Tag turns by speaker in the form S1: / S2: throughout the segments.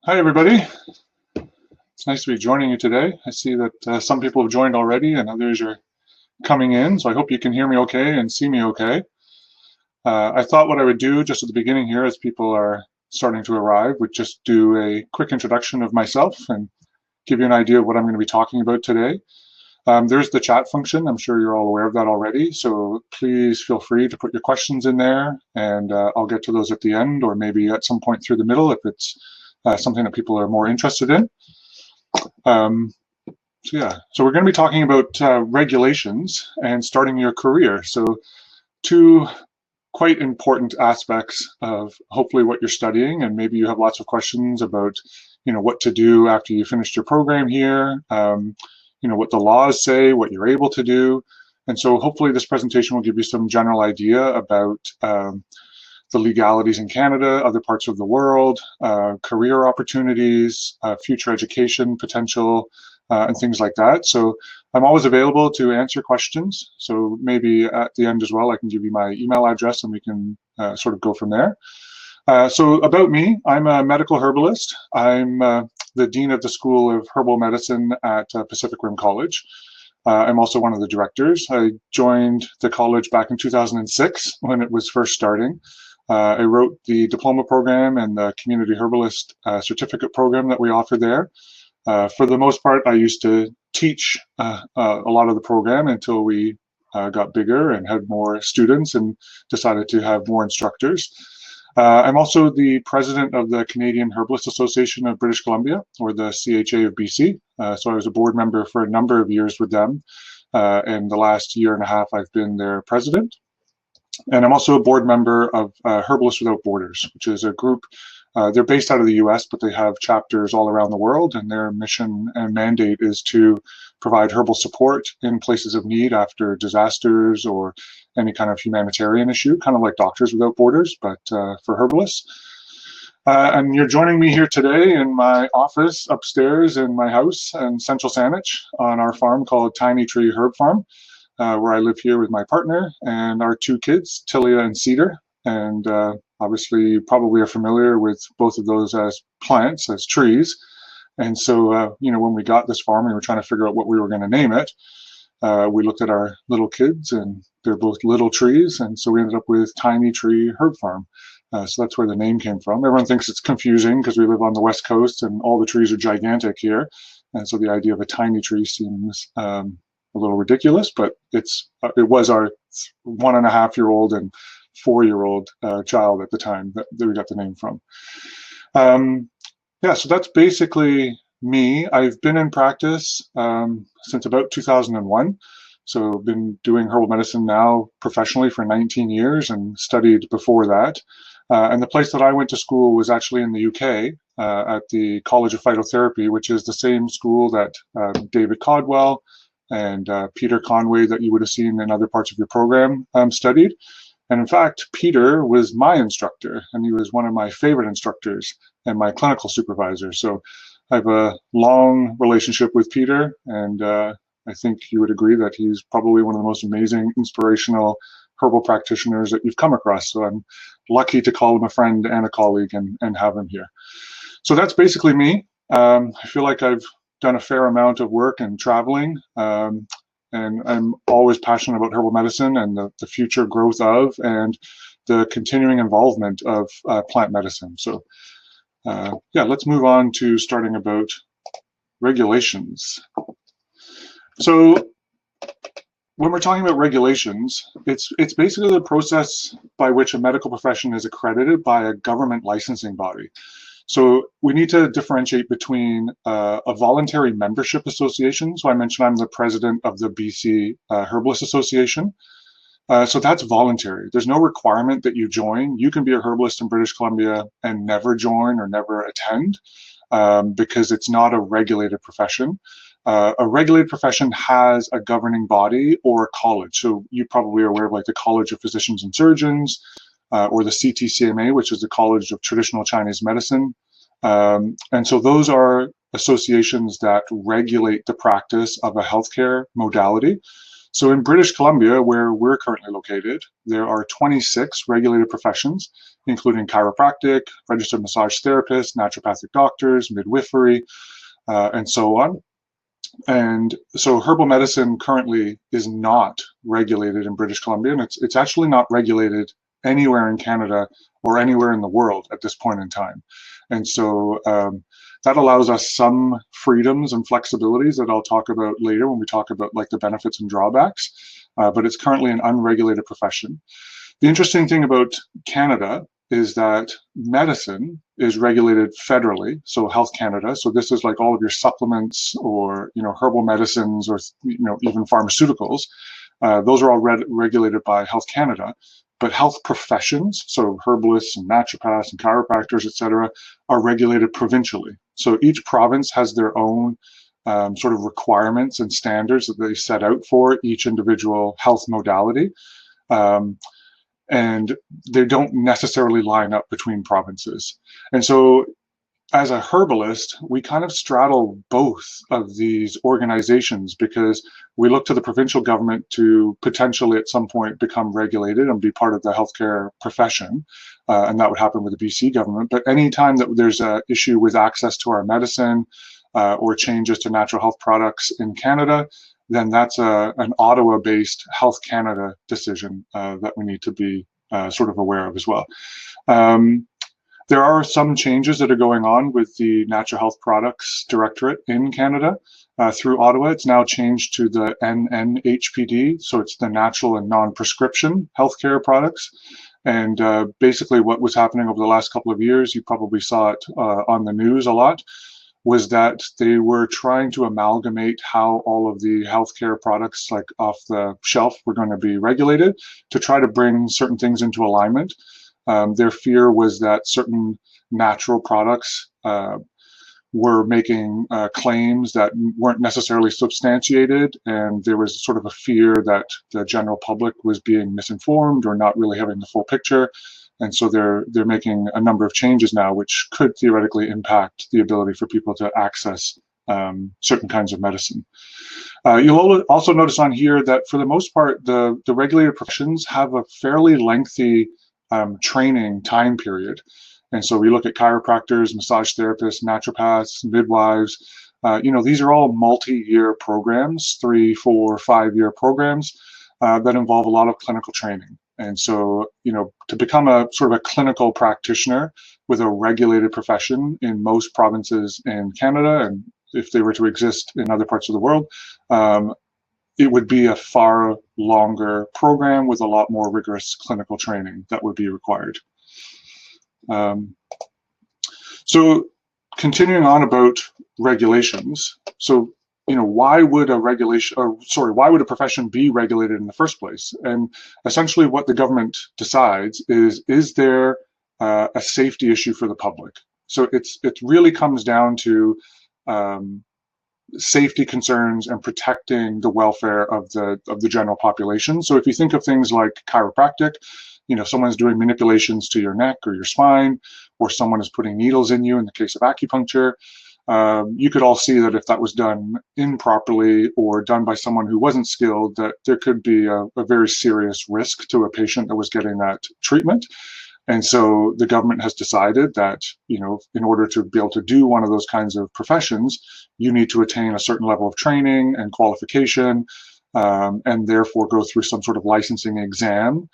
S1: Hi, everybody. It's nice to be joining you today. I see that some people have joined already and others are coming in, so I hope you can hear me okay and see me okay. I thought what I would do just at the beginning here as people are starting to arrive would just do a quick introduction of myself and give you an idea of what I'm going to be talking about today. There's the chat function. I'm sure you're all aware of that already, so please feel free to put your questions in there and I'll get to those at the end or maybe at some point through the middle if it's something that people are more interested in. So we're going to be talking about regulations and starting your career. So two quite important aspects of hopefully what you're studying, and maybe you have lots of questions about, what to do after you finished your program here, what the laws say, what you're able to do. And so hopefully this presentation will give you some general idea about the legalities in Canada, other parts of the world, career opportunities, future education potential, and things like that. So I'm always available to answer questions. So maybe at the end as well, I can give you my email address and we can sort of go from there. So about me, I'm a medical herbalist. I'm the Dean of the School of Herbal Medicine at Pacific Rim College. I'm also one of the directors. I joined the college back in 2006 when it was first starting. I wrote the diploma program and the community herbalist certificate program that we offer there. For the most part, I used to teach a lot of the program until we got bigger and had more students and decided to have more instructors. I'm also the president of the Canadian Herbalist Association of British Columbia, or the CHA of BC. So I was a board member for a number of years with them. And the last year and a half, I've been their president. And I'm also a board member of Herbalists Without Borders, which is a group. They're based out of the US, but they have chapters all around the world, and their mission and mandate is to provide herbal support in places of need after disasters or any kind of humanitarian issue, kind of like Doctors Without Borders, but for herbalists. And you're joining me here today in my office upstairs in my house in Central Saanich on our farm called Tiny Tree Herb Farm, where I live here with my partner and our two kids, Tilia and Cedar. And obviously, you probably are familiar with both of those as plants, as trees. And so, when we got this farm, we were trying to figure out what we were going to name it. We looked at our little kids, and they're both little trees. And so we ended up with Tiny Tree Herb Farm. So that's where the name came from. Everyone thinks it's confusing because we live on the West Coast and all the trees are gigantic here. And so the idea of a tiny tree seems a little ridiculous, but it was our 1.5-year-old and 4-year-old child at the time that we got the name from. So that's basically me. I've been in practice since about 2001. So I've been doing herbal medicine now professionally for 19 years and studied before that. And the place that I went to school was actually in the UK at the College of Phytotherapy, which is the same school that David Caldwell and Peter Conway that you would have seen in other parts of your program studied. And in fact, Peter was my instructor, and he was one of my favorite instructors and my clinical supervisor. So I have a long relationship with Peter, and I think you would agree that he's probably one of the most amazing, inspirational herbal practitioners that you've come across. So I'm lucky to call him a friend and a colleague and have him here. So that's basically me. I feel like I've done a fair amount of work and traveling. And I'm always passionate about herbal medicine and the future growth of and the continuing involvement of plant medicine. So let's move on to starting about regulations. So when we're talking about regulations, it's basically the process by which a medical profession is accredited by a government licensing body. So we need to differentiate between a voluntary membership association. So I mentioned I'm the president of the BC Herbalist Association. So that's voluntary. There's no requirement that you join. You can be a herbalist in British Columbia and never join or never attend because it's not a regulated profession. A regulated profession has a governing body or a college. So you probably are aware of like the College of Physicians and Surgeons, or the CTCMA, which is the College of Traditional Chinese Medicine. And so those are associations that regulate the practice of a healthcare modality. So in British Columbia, where we're currently located, there are 26 regulated professions, including chiropractic, registered massage therapists, naturopathic doctors, midwifery, and so on. And so herbal medicine currently is not regulated in British Columbia, and it's actually not regulated anywhere in Canada or anywhere in the world at this point in time. And so that allows us some freedoms and flexibilities that I'll talk about later when we talk about like the benefits and drawbacks, but it's currently an unregulated profession. The interesting thing about Canada is that medicine is regulated federally, so Health Canada. So this is like all of your supplements or, you know, herbal medicines or, you know, even pharmaceuticals. Those are all regulated by Health Canada. But health professions, so herbalists and naturopaths and chiropractors, et cetera, are regulated provincially. So each province has their own sort of requirements and standards that they set out for each individual health modality. And they don't necessarily line up between provinces. And so as a herbalist, we kind of straddle both of these organizations because we look to the provincial government to potentially at some point become regulated and be part of the healthcare profession. And that would happen with the BC government. But anytime that there's an issue with access to our medicine or changes to natural health products in Canada, then that's an Ottawa-based Health Canada decision that we need to be sort of aware of as well. There are some changes that are going on with the Natural Health Products Directorate in Canada through Ottawa. It's now changed to the NNHPD, so it's the Natural and Non-Prescription Healthcare Products. And basically what was happening over the last couple of years, you probably saw it on the news a lot, was that they were trying to amalgamate how all of the healthcare products like off the shelf were going to be regulated to try to bring certain things into alignment. Their fear was that certain natural products were making claims that weren't necessarily substantiated, and there was sort of a fear that the general public was being misinformed or not really having the full picture. And so they're making a number of changes now, which could theoretically impact the ability for people to access certain kinds of medicine. You'll also notice on here that for the most part, the regulated professions have a fairly lengthy training time period. And so we look at chiropractors, massage therapists, naturopaths, midwives. You know, these are all multi-year programs, 3, 4, 5-year programs that involve a lot of clinical training. And so, you know, to become a sort of a clinical practitioner with a regulated profession in most provinces in Canada, and if they were to exist in other parts of the world, it would be a far longer program with a lot more rigorous clinical training that would be required. So continuing on about regulations. So, you know, why would a profession be regulated in the first place? And essentially what the government decides is there a safety issue for the public? So it really comes down to safety concerns and protecting the welfare of the general population. So if you think of things like chiropractic, you know, someone's doing manipulations to your neck or your spine, or someone is putting needles in you in the case of acupuncture, you could all see that if that was done improperly or done by someone who wasn't skilled, that there could be a very serious risk to a patient that was getting that treatment. And so the government has decided that, you know, in order to be able to do one of those kinds of professions, you need to attain a certain level of training and qualification, and therefore go through some sort of licensing exam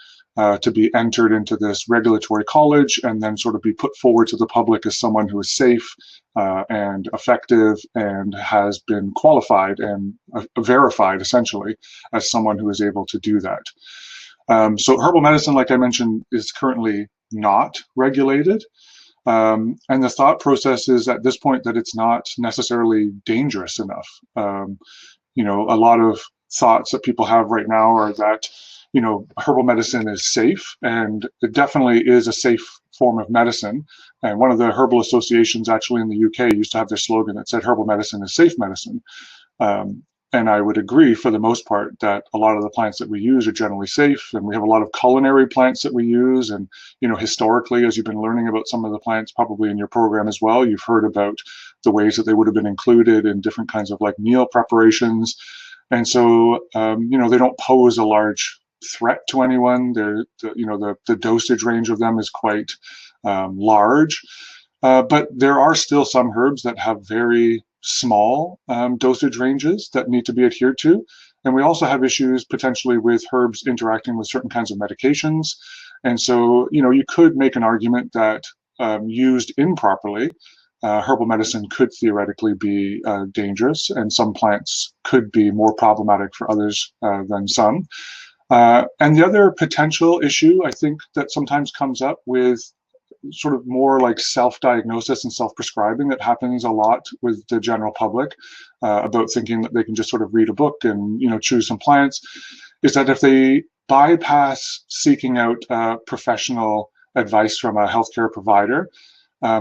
S1: to be entered into this regulatory college and then sort of be put forward to the public as someone who is safe and effective and has been qualified and verified essentially as someone who is able to do that. So herbal medicine, like I mentioned, is currently not regulated. And the thought process is at this point that it's not necessarily dangerous enough. You know, a lot of thoughts that people have right now are that, you know, herbal medicine is safe, and it definitely is a safe form of medicine. And one of the herbal associations actually in the UK used to have their slogan that said herbal medicine is safe medicine. And I would agree for the most part that a lot of the plants that we use are generally safe, and we have a lot of culinary plants that we use. And, you know, historically, as you've been learning about some of the plants, probably in your program as well, you've heard about the ways that they would have been included in different kinds of like meal preparations. And so, they don't pose a large threat to anyone. The dosage range of them is quite large, but there are still some herbs that have very small dosage ranges that need to be adhered to. And we also have issues potentially with herbs interacting with certain kinds of medications. And so, you could make an argument that used improperly, herbal medicine could theoretically be dangerous, and some plants could be more problematic for others than some. And the other potential issue, I think, that sometimes comes up with sort of more like self-diagnosis and self-prescribing that happens a lot with the general public about thinking that they can just sort of read a book and choose some plants, is that if they bypass seeking out professional advice from a healthcare provider,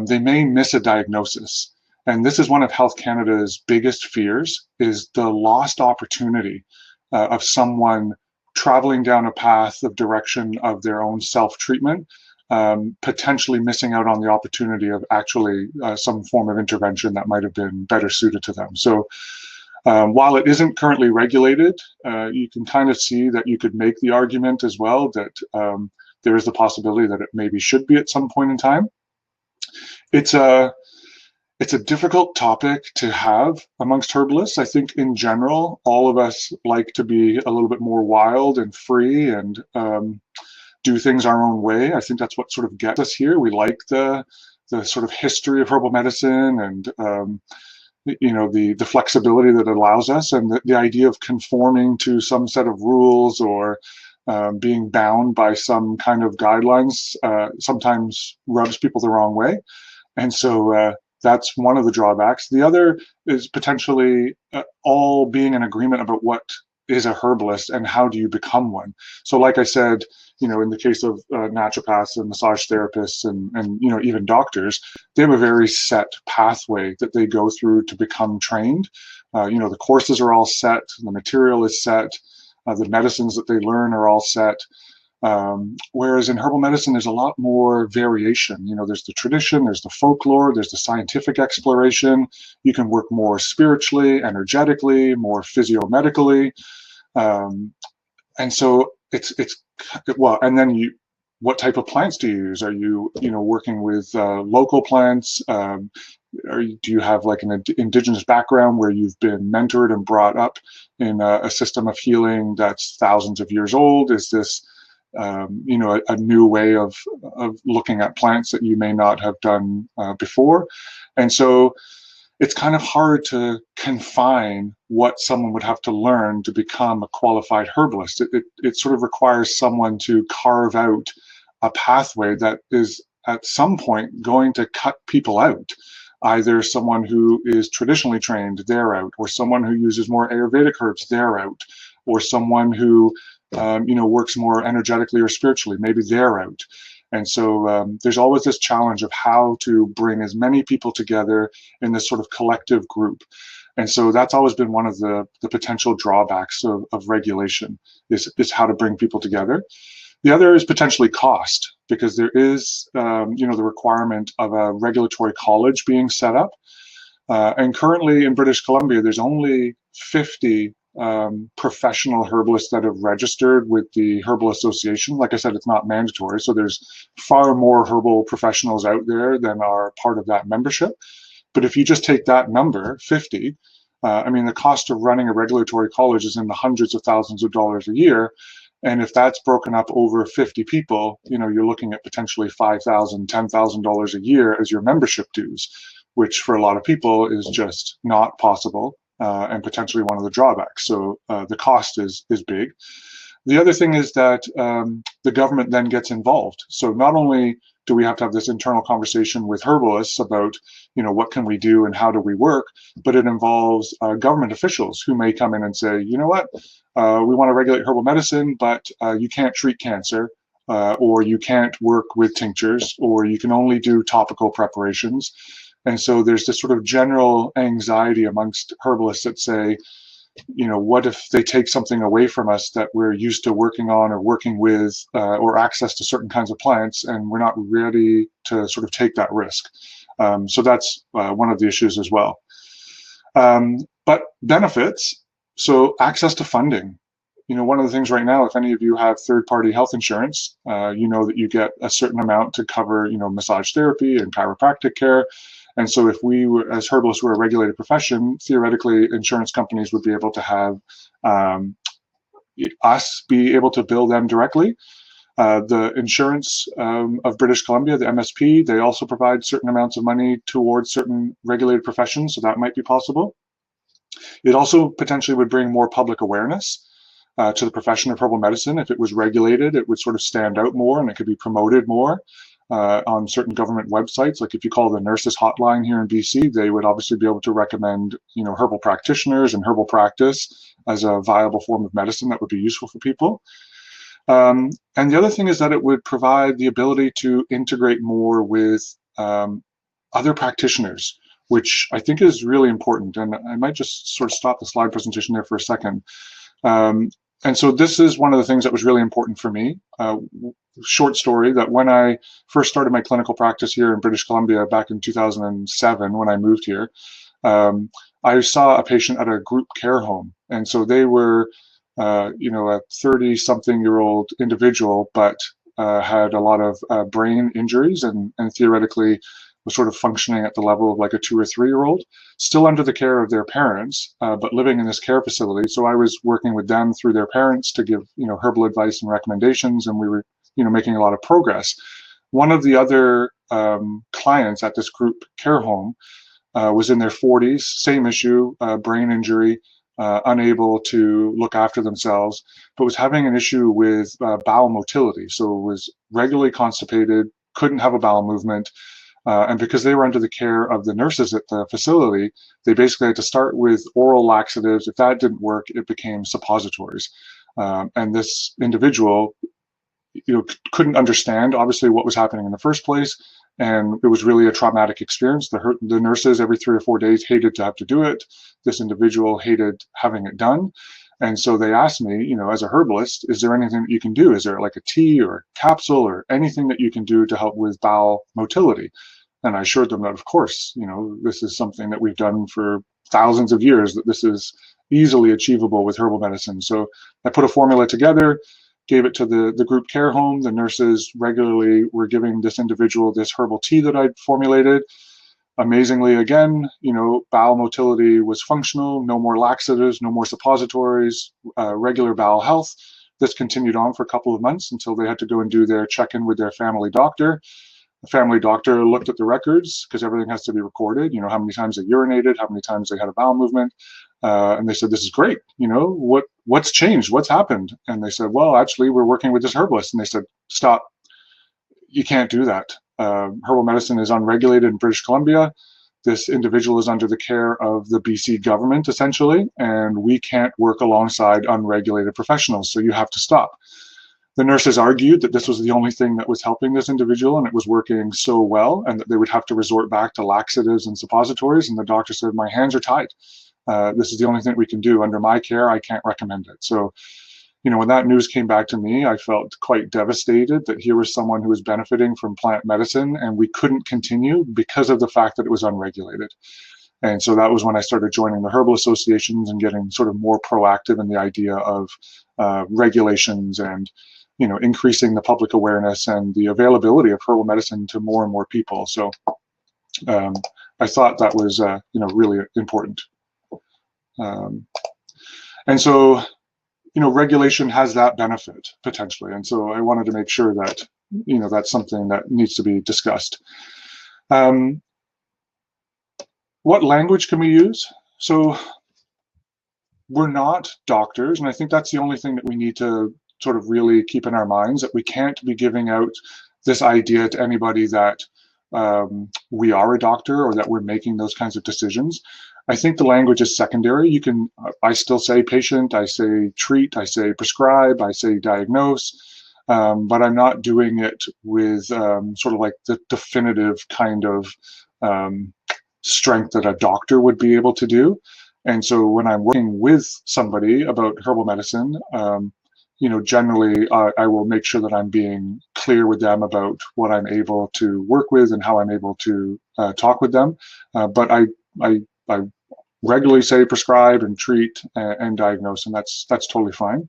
S1: they may miss a diagnosis. And this is one of Health Canada's biggest fears, is the lost opportunity of someone traveling down a path of direction of their own self-treatment, potentially missing out on the opportunity of actually some form of intervention that might have been better suited to them. So while it isn't currently regulated, you can kind of see that you could make the argument as well that there is the possibility that it maybe should be at some point in time. It's a difficult topic to have amongst herbalists. I think in general, all of us like to be a little bit more wild and free and do things our own way. I think that's what sort of gets us here. We like the sort of history of herbal medicine and the flexibility that it allows us, and the idea of conforming to some set of rules or being bound by some kind of guidelines sometimes rubs people the wrong way. And so that's one of the drawbacks. The other is potentially all being in agreement about what is a herbalist and how do you become one. So like I said, in the case of naturopaths and massage therapists and even doctors, they have a very set pathway that they go through to become trained. The courses are all set, the material is set, the medicines that they learn are all set. Whereas in herbal medicine, there's a lot more variation. There's the tradition, there's the folklore, there's the scientific exploration. You can work more spiritually, energetically, more physiomedically. And so and then what type of plants do you use? Are you, working with local plants? Do you have like an indigenous background where you've been mentored and brought up in a system of healing that's thousands of years old? Is this a new way of looking at plants that you may not have done before? And so it's kind of hard to confine what someone would have to learn to become a qualified herbalist. It sort of requires someone to carve out a pathway that is at some point going to cut people out. Either someone who is traditionally trained, they're out, or someone who uses more Ayurvedic herbs, they're out, or someone who works more energetically or spiritually, maybe they're out. And so there's always this challenge of how to bring as many people together in this sort of collective group. And so that's always been one of the potential drawbacks of regulation, is how to bring people together. The other is potentially cost, because there is the requirement of a regulatory college being set up. And currently in British Columbia, there's only 50 professional herbalists that have registered with the Herbal Association. Like I said, it's not mandatory, so there's far more herbal professionals out there than are part of that membership. But if you just take that number, 50, the cost of running a regulatory college is in the hundreds of thousands of dollars a year. And if that's broken up over 50 people, you're looking at potentially $5,000, $10,000 a year as your membership dues, which for a lot of people is just not possible. And potentially one of the drawbacks. So the cost is big. The other thing is that the government then gets involved. So not only do we have to have this internal conversation with herbalists about, what can we do and how do we work, but it involves government officials who may come in and say, we want to regulate herbal medicine, but you can't treat cancer, or you can't work with tinctures, or you can only do topical preparations. And so there's this sort of general anxiety amongst herbalists that say, what if they take something away from us that we're used to working on or working with, or access to certain kinds of plants, and we're not ready to sort of take that risk. So that's one of the issues as well. But benefits, So access to funding. One of the things right now, if any of you have third-party health insurance, you know that you get a certain amount to cover, massage therapy and chiropractic care. And so if we were, as herbalists, were a regulated profession, theoretically, insurance companies would be able to have us be able to bill them directly. The insurance of British Columbia, the MSP, they also provide certain amounts of money towards certain regulated professions, so that might be possible. It also potentially would bring more public awareness to the profession of herbal medicine. If it was regulated, it would sort of stand out more and it could be promoted more on certain government websites. Like if you call the nurses hotline here in BC, they would obviously be able to recommend, herbal practitioners and herbal practice as a viable form of medicine that would be useful for people. And the other thing is that it would provide the ability to integrate more with other practitioners, which I think is really important. And I might just sort of stop the slide presentation there for a second. And so this is one of the things that was really important for me. Short story, that when I first started my clinical practice here in British Columbia back in 2007, when I moved here, I saw a patient at a group care home. And so they were a 30-something-year-old individual, but had a lot of brain injuries and theoretically was sort of functioning at the level of like a 2 or 3-year-old, still under the care of their parents, but living in this care facility. So I was working with them through their parents to give, herbal advice and recommendations, and we were, making a lot of progress. One of the other clients at this group care home was in their 40s, same issue, brain injury, unable to look after themselves, but was having an issue with bowel motility. So was regularly constipated, couldn't have a bowel movement. And because they were under the care of the nurses at the facility, they basically had to start with oral laxatives. If that didn't work, it became suppositories. And this individual, couldn't understand, obviously, what was happening in the first place. And it was really a traumatic experience. The nurses every 3 or 4 days hated to have to do it. This individual hated having it done. And so they asked me, as a herbalist, is there anything that you can do? Is there like a tea or capsule or anything that you can do to help with bowel motility? And I assured them that, of course, this is something that we've done for thousands of years, that this is easily achievable with herbal medicine. So I put a formula together, gave it to the group care home. The nurses regularly were giving this individual this herbal tea that I'd formulated. Amazingly, again, bowel motility was functional, no more laxatives, no more suppositories, regular bowel health. This continued on for a couple of months until they had to go and do their check-in with their family doctor. The family doctor looked at the records, because everything has to be recorded, how many times they urinated, how many times they had a bowel movement. And they said, this is great. What's changed? What's happened? And they said, well, actually, we're working with this herbalist. And they said, stop. You can't do that. Herbal medicine is unregulated in British Columbia. This individual is under the care of the BC government, essentially, and we can't work alongside unregulated professionals, so you have to stop. The nurses argued that this was the only thing that was helping this individual, and it was working so well, and that they would have to resort back to laxatives and suppositories, and the doctor said, my hands are tied. This is the only thing we can do. Under my care, I can't recommend it. So, when that news came back to me, I felt quite devastated that here was someone who was benefiting from plant medicine and we couldn't continue because of the fact that it was unregulated. And so that was when I started joining the Herbal Associations and getting sort of more proactive in the idea of regulations and, increasing the public awareness and the availability of herbal medicine to more and more people. So I thought that was, really important. And so, regulation has that benefit potentially. And so I wanted to make sure that, that's something that needs to be discussed. What language can we use? So we're not doctors. And I think that's the only thing that we need to sort of really keep in our minds, that we can't be giving out this idea to anybody that we are a doctor or that we're making those kinds of decisions. I think the language is secondary. I still say patient, I say treat, I say prescribe, I say diagnose, but I'm not doing it with sort of like the definitive kind of strength that a doctor would be able to do. And so when I'm working with somebody about herbal medicine, generally I will make sure that I'm being clear with them about what I'm able to work with and how I'm able to talk with them. But I regularly say, prescribe, and treat and diagnose, and that's totally fine.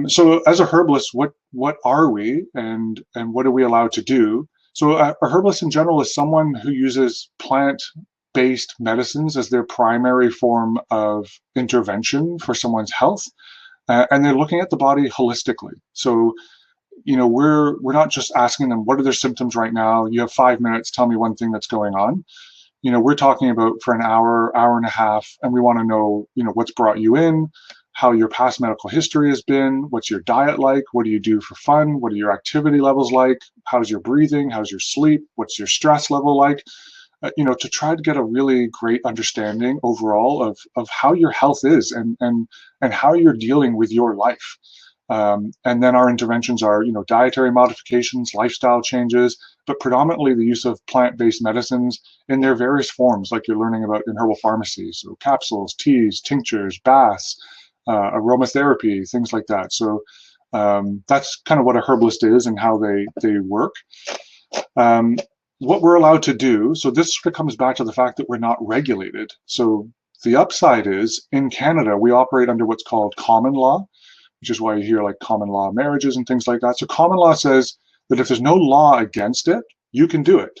S1: So as a herbalist, what are we, and what are we allowed to do? So a herbalist in general is someone who uses plant-based medicines as their primary form of intervention for someone's health, and they're looking at the body holistically. So, you know, we're not just asking them, what are their symptoms right now? You have 5 minutes, tell me one thing that's going on. You know, we're talking about for an hour, hour and a half, and we want to know, you know, what's brought you in, how your past medical history has been, what's your diet like, what do you do for fun, what are your activity levels like, how's your breathing, how's your sleep, what's your stress level like, you know, to try to get a really great understanding overall of how your health is and how you're dealing with your life. And then our interventions are, you know, dietary modifications, lifestyle changes, but predominantly the use of plant-based medicines in their various forms, like you're learning about in herbal pharmacy. So capsules, teas, tinctures, baths, aromatherapy, things like that. So that's kind of what a herbalist is and how they work. What we're allowed to do, so this sort of comes back to the fact that we're not regulated. So the upside is, in Canada, we operate under what's called common law, which is why you hear like common law marriages and things like that. So common law says that if there's no law against it, you can do it.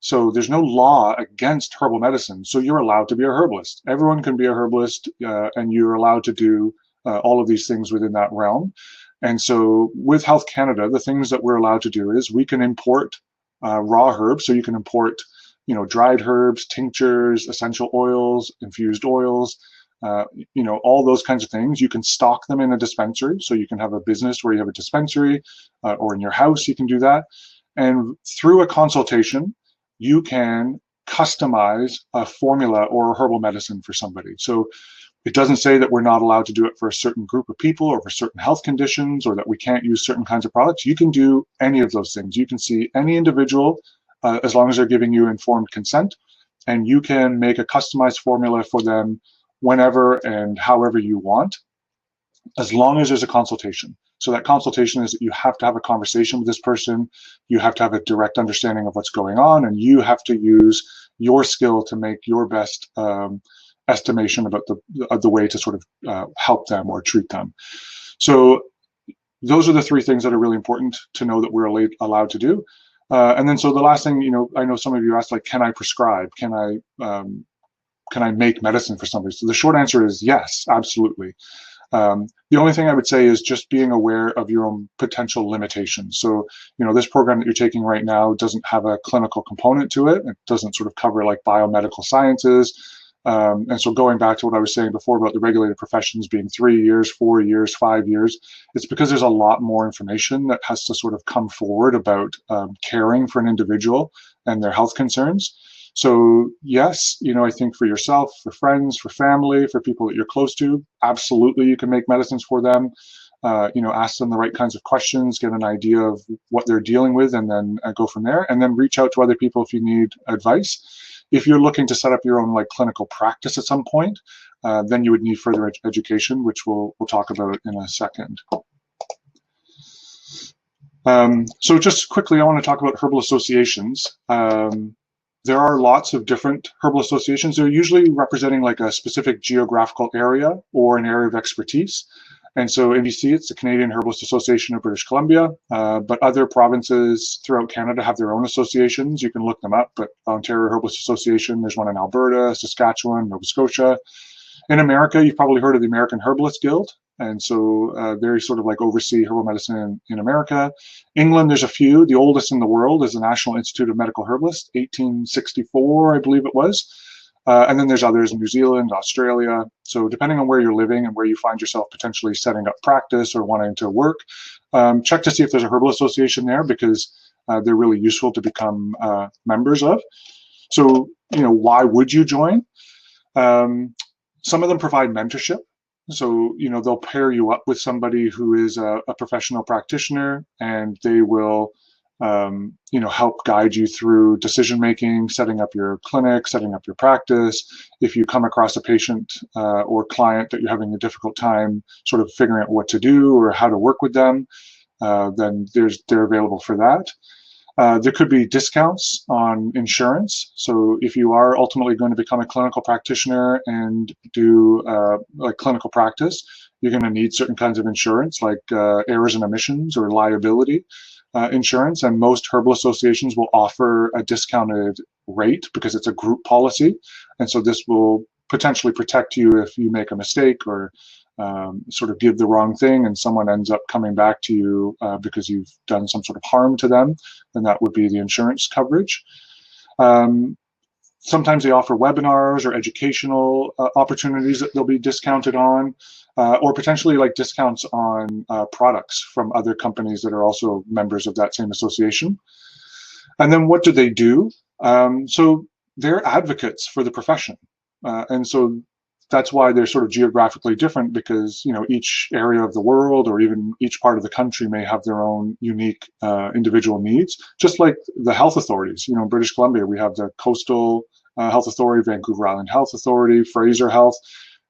S1: So there's no law against herbal medicine, so you're allowed to be a herbalist. Everyone can be a herbalist, and you're allowed to do all of these things within that realm. And so with Health Canada, the things that we're allowed to do is we can import raw herbs. So you can import, you know, dried herbs, tinctures, essential oils, infused oils, you know, all those kinds of things. You can stock them in a dispensary. So you can have a business where you have a dispensary, or in your house, you can do that. And through a consultation, you can customize a formula or a herbal medicine for somebody. So it doesn't say that we're not allowed to do it for a certain group of people or for certain health conditions, or that we can't use certain kinds of products. You can do any of those things. You can see any individual, as long as they're giving you informed consent, and you can make a customized formula for them whenever and however you want, as long as there's a consultation. So that consultation is that you have to have a conversation with this person, you have to have a direct understanding of what's going on, and you have to use your skill to make your best estimation about the way to sort of help them or treat them. So those are the three things that are really important to know that we're allowed to do. And then so the last thing, you know, I know some of you asked, like, can I prescribe? Can I make medicine for somebody? So the short answer is yes, absolutely. The only thing I would say is just being aware of your own potential limitations. So, you know, this program that you're taking right now doesn't have a clinical component to it. It doesn't sort of cover like biomedical sciences. And so going back to what I was saying before about the regulated professions being 3 years, 4 years, 5 years, it's because there's a lot more information that has to sort of come forward about caring for an individual and their health concerns. So yes, you know, I think for yourself, for friends, for family, for people that you're close to, absolutely you can make medicines for them. You know, ask them the right kinds of questions, get an idea of what they're dealing with, and then go from there. And then reach out to other people if you need advice. If you're looking to set up your own like clinical practice at some point, then you would need further education, which we'll talk about in a second. So just quickly, I want to talk about herbal associations. There are lots of different herbal associations. They're usually representing like a specific geographical area or an area of expertise. And so in BC, it's the Canadian Herbalist Association of British Columbia, but other provinces throughout Canada have their own associations. You can look them up, but Ontario Herbalist Association, there's one in Alberta, Saskatchewan, Nova Scotia. In America, you've probably heard of the American Herbalist Guild. And so they sort of like oversee herbal medicine in America. England, there's a few. The oldest in the world is the National Institute of Medical Herbalists, 1864, I believe it was. And then there's others in New Zealand, Australia. So depending on where you're living and where you find yourself potentially setting up practice or wanting to work, check to see if there's a herbal association there, because they're really useful to become members of. So, you know, why would you join? Some of them provide mentorship. So, you know, they'll pair you up with somebody who is a professional practitioner, and they will, you know, help guide you through decision-making, setting up your clinic, setting up your practice. If you come across a patient or client that you're having a difficult time sort of figuring out what to do or how to work with them, then they're available for that. There could be discounts on insurance. So if you are ultimately going to become a clinical practitioner and do like clinical practice, you're going to need certain kinds of insurance, like errors and omissions or liability insurance. And most herbal associations will offer a discounted rate because it's a group policy. And so this will potentially protect you if you make a mistake or sort of give the wrong thing and someone ends up coming back to you because you've done some sort of harm to them, then that would be the insurance coverage. Sometimes they offer webinars or educational opportunities that they'll be discounted on, or potentially like discounts on products from other companies that are also members of that same association. And then what do they do? So they're advocates for the profession. And so that's why they're sort of geographically different, because each area of the world or even each part of the country may have their own unique individual needs. Just like the health authorities, in British Columbia, we have the Coastal Health Authority, Vancouver Island Health Authority, Fraser Health.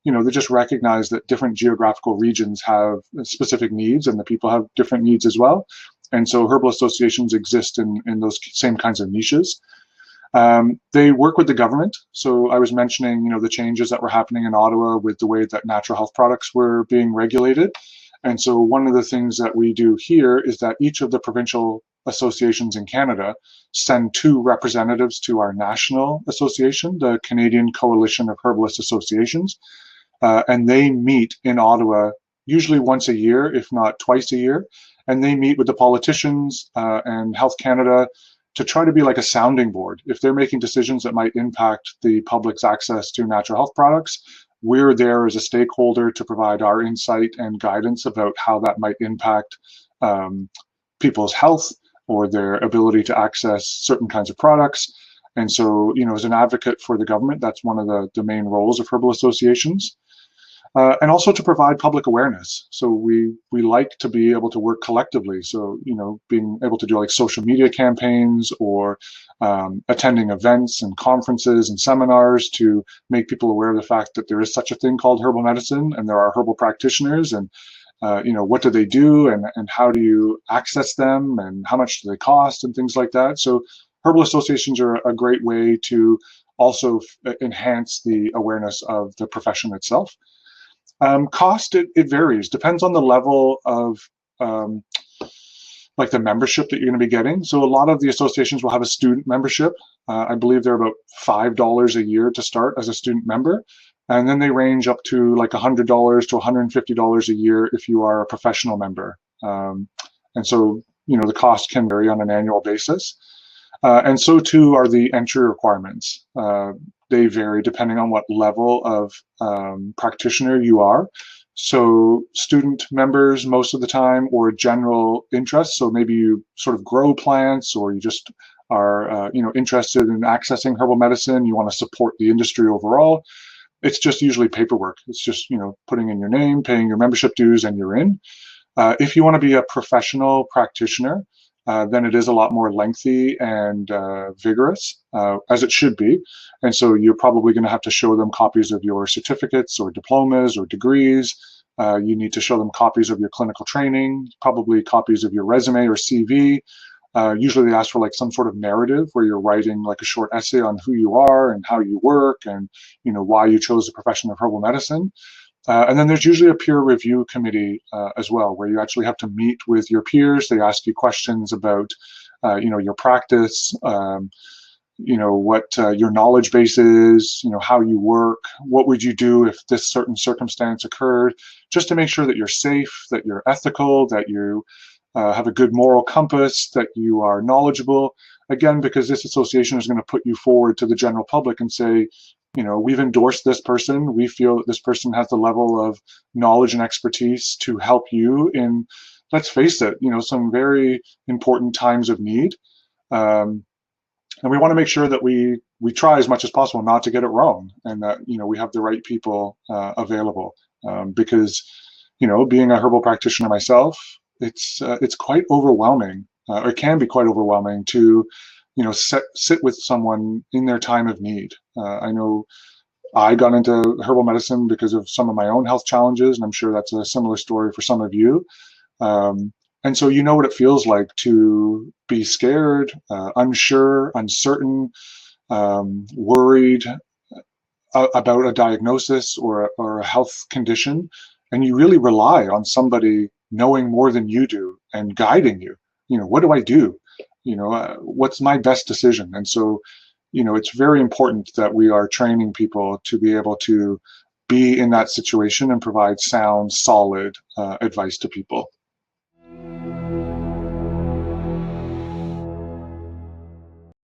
S1: They just recognize that different geographical regions have specific needs, and the people have different needs as well. And so herbal associations exist in those same kinds of niches. They work with the government. So I was mentioning, the changes that were happening in Ottawa with the way that natural health products were being regulated. And so one of the things that we do here is that each of the provincial associations in Canada send 2 representatives to our national association, the Canadian Coalition of Herbalist Associations. And they meet in Ottawa usually once a year, if not twice a year. And they meet with the politicians and Health Canada to try to be like a sounding board. If they're making decisions that might impact the public's access to natural health products, we're there as a stakeholder to provide our insight and guidance about how that might impact people's health or their ability to access certain kinds of products. And so, as an advocate for the government, that's one of the main roles of herbal associations. And also to provide public awareness. So we like to be able to work collectively. So, being able to do like social media campaigns or attending events and conferences and seminars to make people aware of the fact that there is such a thing called herbal medicine and there are herbal practitioners, and what do they do and how do you access them and how much do they cost and things like that. So herbal associations are a great way to also enhance the awareness of the profession itself. Cost, it varies, depends on the level of like the membership that you're going to be getting. So a lot of the associations will have a student membership. I believe they're about $5 a year to start as a student member. And then they range up to like $100 to $150 a year if you are a professional member. And so, the cost can vary on an annual basis. And so too are the entry requirements. They vary depending on what level of practitioner you are. So student members most of the time, or general interest. So maybe you sort of grow plants, or you just are interested in accessing herbal medicine. You want to support the industry overall. It's just usually paperwork. It's just putting in your name, paying your membership dues, and you're in. If you want to be a professional practitioner, then it is a lot more lengthy and vigorous, as it should be. And so you're probably going to have to show them copies of your certificates or diplomas or degrees. You need to show them copies of your clinical training, probably copies of your resume or CV. Usually they ask for like some sort of narrative where you're writing like a short essay on who you are and how you work and why you chose the profession of herbal medicine. And then there's usually a peer review committee as well, where you actually have to meet with your peers. They ask you questions about, your practice, what your knowledge base is, how you work, what would you do if this certain circumstance occurred, just to make sure that you're safe, that you're ethical, that you have a good moral compass, that you are knowledgeable. Again, because this association is going to put you forward to the general public and say, we've endorsed this person. We feel that this person has the level of knowledge and expertise to help you in, let's face it, some very important times of need. And we want to make sure that we try as much as possible not to get it wrong, and that, we have the right people available. Because, being a herbal practitioner myself, it's quite overwhelming, or it can be quite overwhelming to sit with someone in their time of need. I know I got into herbal medicine because of some of my own health challenges, and I'm sure that's a similar story for some of you. And so you know what it feels like to be scared, unsure, uncertain, worried about a diagnosis or a health condition, and you really rely on somebody knowing more than you do and guiding you. What do I do? What's my best decision? And so, it's very important that we are training people to be able to be in that situation and provide sound, solid advice to people.